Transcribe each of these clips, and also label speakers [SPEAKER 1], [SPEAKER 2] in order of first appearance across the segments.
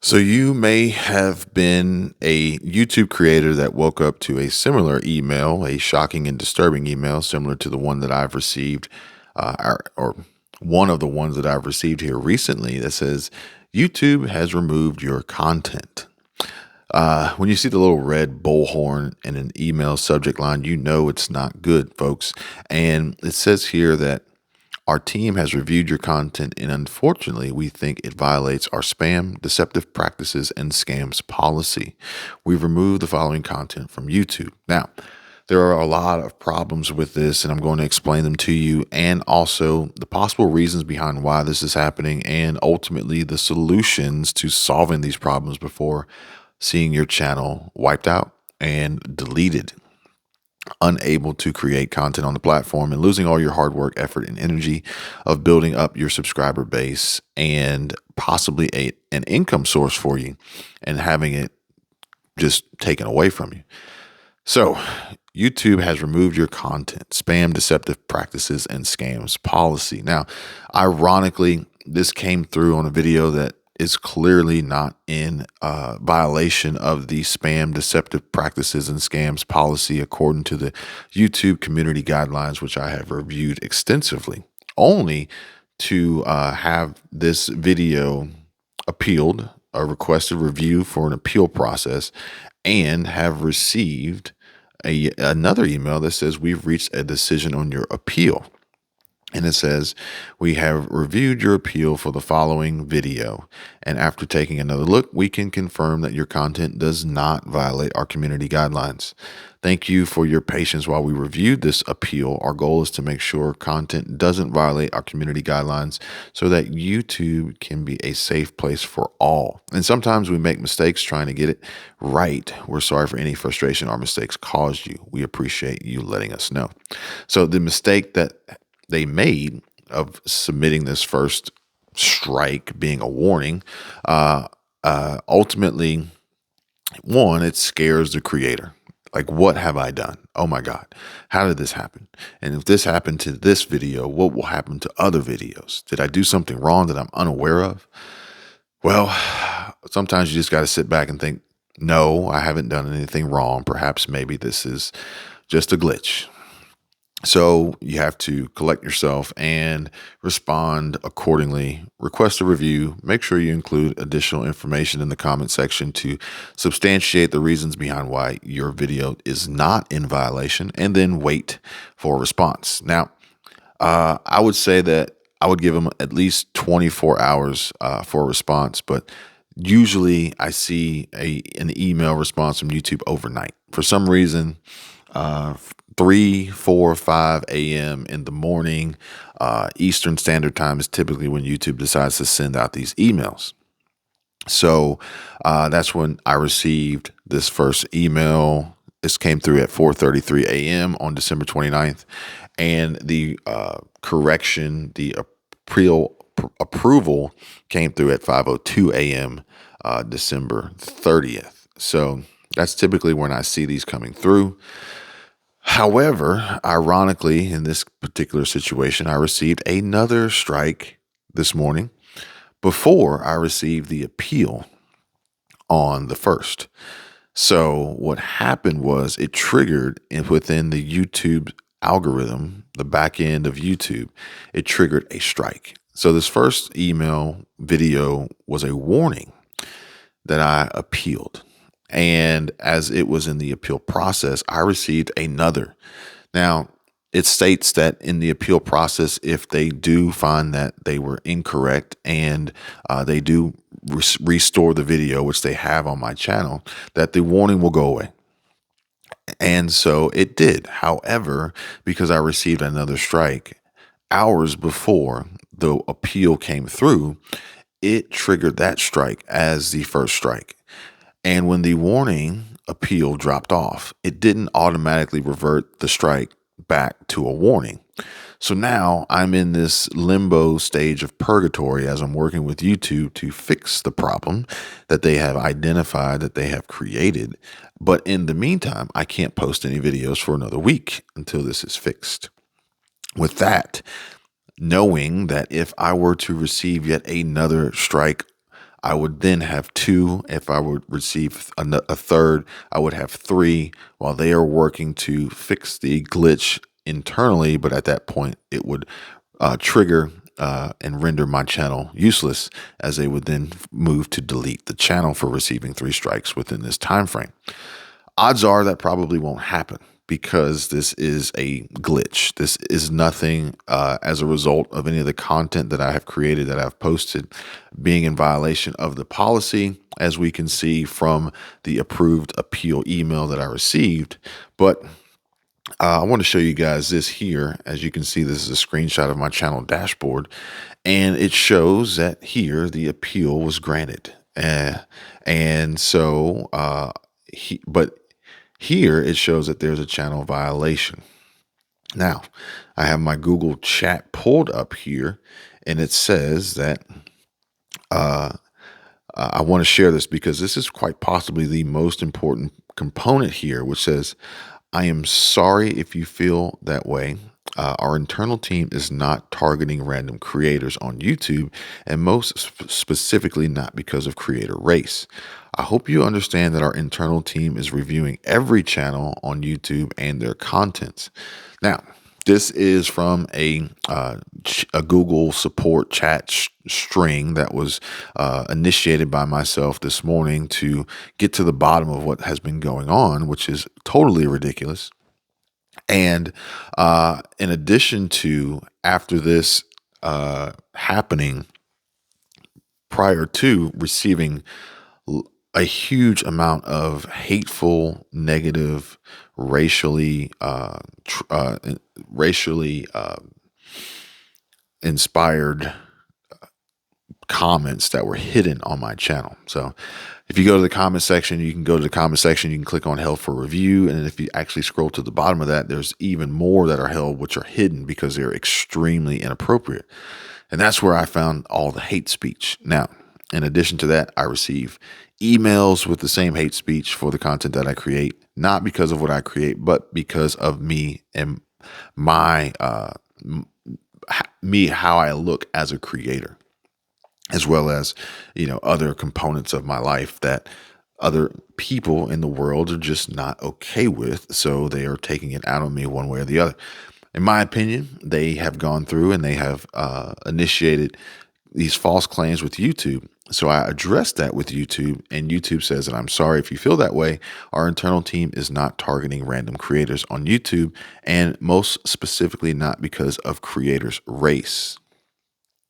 [SPEAKER 1] So you may have been a YouTube creator that woke up to a similar email, a shocking and disturbing email similar to the one that I've received, or one of the ones that I've received here recently that says YouTube has removed your content. When you see the little red bullhorn in an email subject line, you know it's not good, folks. And it says here that our team has reviewed your content, and unfortunately, we think it violates our spam, deceptive practices, and scams policy. We've removed the following content from YouTube. Now, there are a lot of problems with this, and I'm going to explain them to you, and also the possible reasons behind why this is happening, and ultimately the solutions to solving these problems before seeing your channel wiped out and deleted, unable to create content on the platform, and losing all your hard work, effort, and energy of building up your subscriber base and possibly an income source for you, and having it just taken away from you. So YouTube has removed your content, spam, deceptive practices, and scams policy. Now, ironically, this came through on a video that is clearly not in violation of the spam, deceptive practices, and scams policy according to the YouTube community guidelines, which I have reviewed extensively, only to have this video appealed, a requested review for an appeal process, and have received another email that says we've reached a decision on your appeal. And it says, we have reviewed your appeal for the following video. And after taking another look, we can confirm that your content does not violate our community guidelines. Thank you for your patience while we reviewed this appeal. Our goal is to make sure content doesn't violate our community guidelines so that YouTube can be a safe place for all. And sometimes we make mistakes trying to get it right. We're sorry for any frustration our mistakes caused you. We appreciate you letting us know. So the mistake that they made of submitting this first strike being a warning, ultimately, one, it scares the creator. Like, what have I done? Oh my God, how did this happen? And if this happened to this video, what will happen to other videos? Did I do something wrong that I'm unaware of? Well, sometimes you just got to sit back and think, no, I haven't done anything wrong. Perhaps maybe this is just a glitch. So you have to collect yourself and respond accordingly. Request a review. Make sure you include additional information in the comment section to substantiate the reasons behind why your video is not in violation, and then wait for a response. Now, I would say that I would give them at least 24 hours for a response, but usually I see an email response from YouTube overnight. For some reason, 3, 4, 5 a.m. in the morning, Eastern Standard Time is typically when YouTube decides to send out these emails. So that's when I received this first email. This came through at 4:33 a.m. on December 29th. And the correction, the approval came through at 5:02 a.m. December 30th. So that's typically when I see these coming through. However, ironically, in this particular situation, I received another strike this morning before I received the appeal on the first. So what happened was it triggered within the YouTube algorithm, the back end of YouTube, it triggered a strike. So this first email video was a warning that I appealed. And as it was in the appeal process, I received another. Now, it states that in the appeal process, if they do find that they were incorrect and they do restore the video, which they have on my channel, that the warning will go away. And so it did. However, because I received another strike hours before the appeal came through, it triggered that strike as the first strike. And when the warning appeal dropped off, it didn't automatically revert the strike back to a warning. So now I'm in this limbo stage of purgatory as I'm working with YouTube to fix the problem that they have identified, that they have created. But in the meantime, I can't post any videos for another week until this is fixed. With that, knowing that if I were to receive yet another strike I would then have two. If I would receive a third, I would have three while they are working to fix the glitch internally. But at that point, it would trigger and render my channel useless, as they would then move to delete the channel for receiving three strikes within this time frame. Odds are that probably won't happen because this is a glitch. This is nothing as a result of any of the content that I have created, that I've posted, being in violation of the policy, as we can see from the approved appeal email that I received. But I want to show you guys this here. As you can see, this is a screenshot of my channel dashboard, and it shows that here the appeal was granted. And so, but here it shows that there's a channel violation. Now, I have my Google chat pulled up here, and it says that I want to share this because this is quite possibly the most important component here, which says, "I am sorry if you feel that way. Our internal team is not targeting random creators on YouTube, and most specifically not because of creator race. I hope you understand that our internal team is reviewing every channel on YouTube and their contents." Now, this is from a Google support chat string that was initiated by myself this morning to get to the bottom of what has been going on, which is totally ridiculous. And in addition to, after this happening, prior to receiving a huge amount of hateful, negative, racially, racially inspired comments that were hidden on my channel. So if you go to the comment section, you can click on held for review. And if you actually scroll to the bottom of that, there's even more that are held, which are hidden because they're extremely inappropriate. And that's where I found all the hate speech. Now, in addition to that, I receive emails with the same hate speech for the content that I create, not because of what I create, but because of me and my, how I look as a creator, as well as, other components of my life that other people in the world are just not okay with. So they are taking it out on me one way or the other. In my opinion, they have gone through and they have initiated these false claims with YouTube. So I addressed that with YouTube, and YouTube says that I'm sorry if you feel that way. Our internal team is not targeting random creators on YouTube, and most specifically not because of creators' race.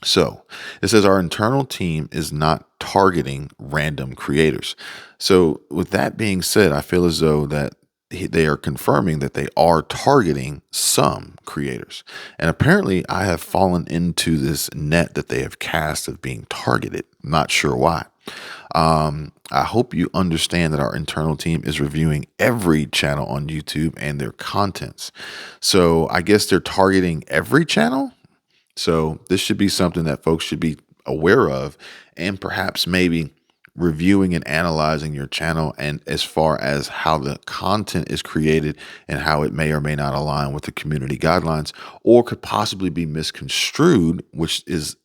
[SPEAKER 1] So it says our internal team is not targeting random creators. So with that being said, I feel as though that they are confirming that they are targeting some creators. And apparently I have fallen into this net that they have cast of being targeted. I'm not sure why. I hope you understand that our internal team is reviewing every channel on YouTube and their contents. So I guess they're targeting every channel. So this should be something that folks should be aware of, and perhaps maybe reviewing and analyzing your channel, and as far as how the content is created and how it may or may not align with the community guidelines, or could possibly be misconstrued, which is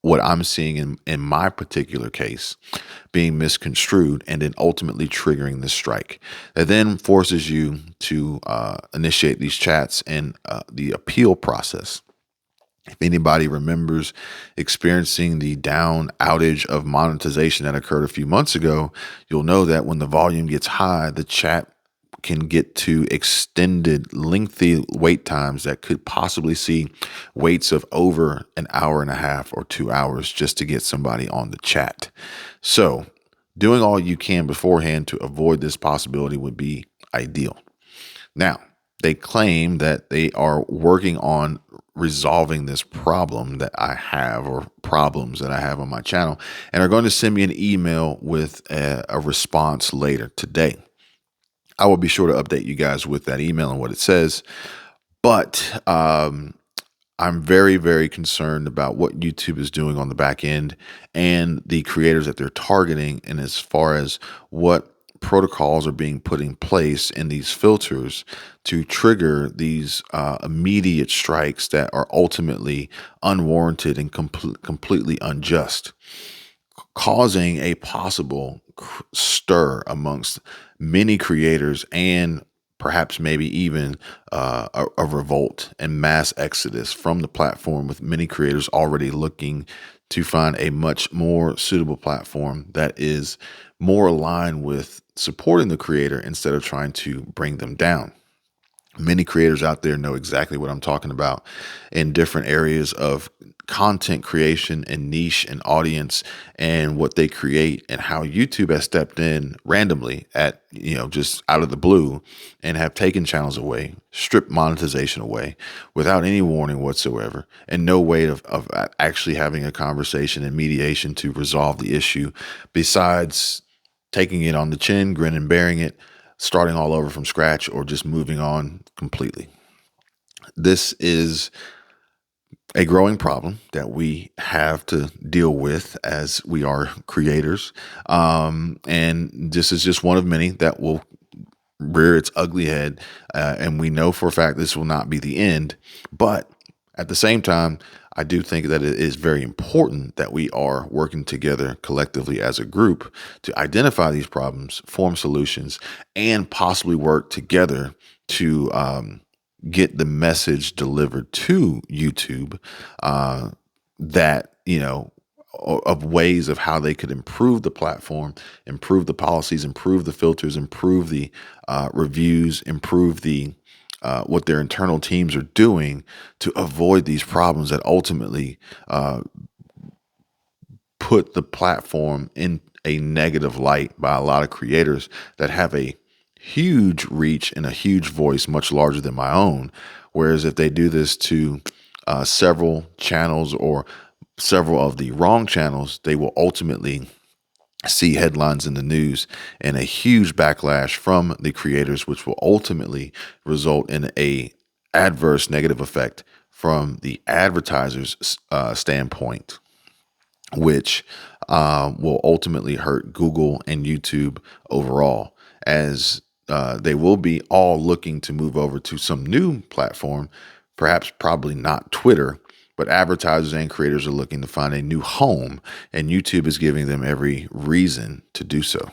[SPEAKER 1] what I'm seeing in my particular case, being misconstrued and then ultimately triggering the strike. That then forces you to initiate these chats and the appeal process. If anybody remembers experiencing the down outage of monetization that occurred a few months ago, you'll know that when the volume gets high, the chat can get to extended, lengthy wait times that could possibly see waits of over an hour and a half or 2 hours just to get somebody on the chat. So doing all you can beforehand to avoid this possibility would be ideal. Now, they claim that they are working on resolving this problem that I have, or problems that I have on my channel, and are going to send me an email with a response later today. I will be sure to update you guys with that email and what it says. But I'm very, very concerned about what YouTube is doing on the back end and the creators that they're targeting, and as far as what protocols are being put in place in these filters to trigger these immediate strikes that are ultimately unwarranted and completely unjust. causing a possible stir amongst many creators and perhaps maybe even a revolt and mass exodus from the platform, with many creators already looking to find a much more suitable platform that is more aligned with supporting the creator instead of trying to bring them down. Many creators out there know exactly what I'm talking about in different areas of content creation and niche and audience and what they create, and how YouTube has stepped in randomly at, just out of the blue, and have taken channels away, stripped monetization away without any warning whatsoever, and no way of actually having a conversation and mediation to resolve the issue besides taking it on the chin, grin and bearing it, starting all over from scratch, or just moving on completely. This is a growing problem that we have to deal with as we are creators. And this is just one of many that will rear its ugly head. And we know for a fact this will not be the end. But at the same time, I do think that it is very important that we are working together collectively as a group to identify these problems, form solutions, and possibly work together to get the message delivered to YouTube, that, of ways of how they could improve the platform, improve the policies, improve the filters, improve the reviews, improve the what their internal teams are doing to avoid these problems that ultimately put the platform in a negative light by a lot of creators that have a huge reach and a huge voice, much larger than my own. Whereas if they do this to several channels or several of the wrong channels, they will ultimately see headlines in the news and a huge backlash from the creators, which will ultimately result in a adverse negative effect from the advertisers' standpoint, which will ultimately hurt Google and YouTube overall, as they will be all looking to move over to some new platform, perhaps probably not Twitter, but advertisers and creators are looking to find a new home, and YouTube is giving them every reason to do so.